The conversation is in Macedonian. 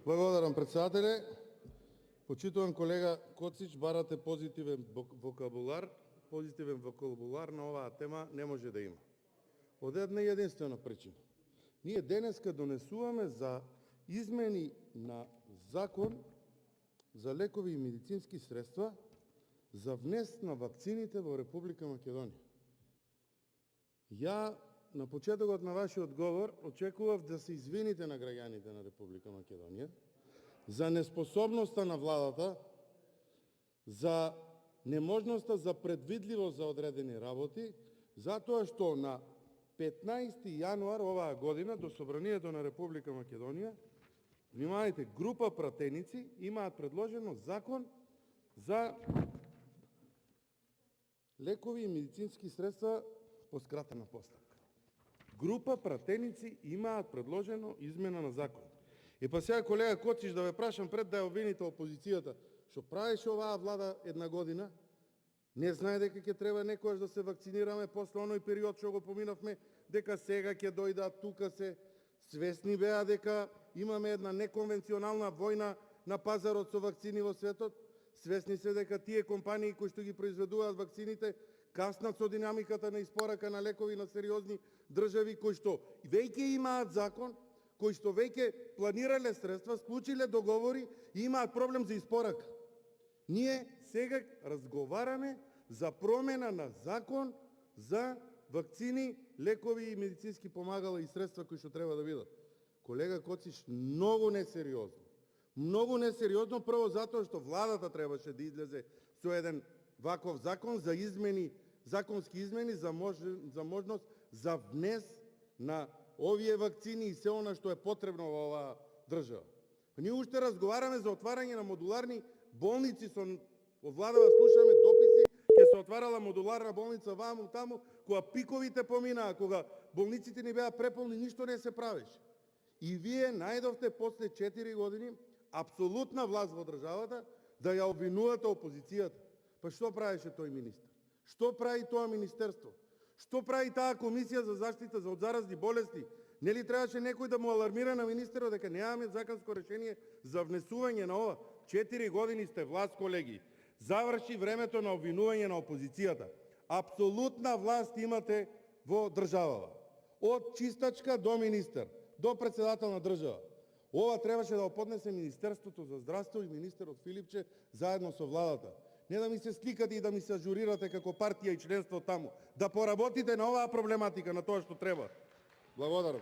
Благодарам, председателе. Почитуван колега Коцич, барате позитивен вокабулар. Позитивен вокабулар на оваа тема не може да има. Од една и единствена причина. Ние денеска донесуваме за измени на закон за лекови и медицински средства за внес на вакцините во Република Македонија. Ја на почетокот на вашиот говор очекував да се извините на граѓаните на Република Македонија за неспособноста на владата, за неможноста за предвидливост за одредени работи, затоа што на 15 јануар оваа година до Собранието на Република Македонија, внимавајте, група пратеници имаат предложено закон за лекови и медицински средства по скратена постапка. Група пратеници имаат предложено измена на закон. И па сега, колега Коцич, да ве прашам пред да ја обвините опозицијата, што правеше оваа влада една година, не знае дека ќе треба некојаш да се вакцинираме после оној период што го поминавме, дека сега ќе дојдат тука се свесни беа дека имаме една неконвенционална војна на пазарот со вакцини во светот, свесни се дека тие компании кои што ги произведуваат вакцините каснат со динамиката на испорака на лекови на сериозни држави кои што веќе имаат закон, кои што веќе планирале средства, склучиле договори и имаат проблем за испорака. Ние сега разговараме за промена на закон за вакцини, лекови и медицински помагала и средства кои што треба да бидат. Колега Коцич, многу несериозно. Многу несериозно, прво затоа што владата требаше да излезе со еден ваков закон за измени, законски измени за можност за внес на овие вакцини и се она што е потребно во оваа држава. Ние уште разговараме за отварање на модуларни болници, од владава слушаме дописи, ќе се отварала модуларна болница ваму таму, кога пиковите поминаа, кога болниците ни беа преполни, ништо не се правеше. И вие најдовте после 4 години апсолутна власт во државата да ја обвинувате опозицијата. Па што правеше тој министер? Што прави тоа министерство? Што прави таа комисија за заштита од заразни болести? Нели требаше некој да му алармира на министерот дека немаме законско решение за внесување на ова? 4 години сте власт, колеги. Заврши времето на обвинување на опозицијата. Апсолутна власт имате во државава. Од чистачка до министер, до председател на држава. Ова требаше да го поднесе Министерството за здравство и министерот Филипче заедно со владата. Не да ми се сликате и да ми се ажурирате како партија и членство таму. Да поработите на оваа проблематика, на тоа што треба. Благодарам.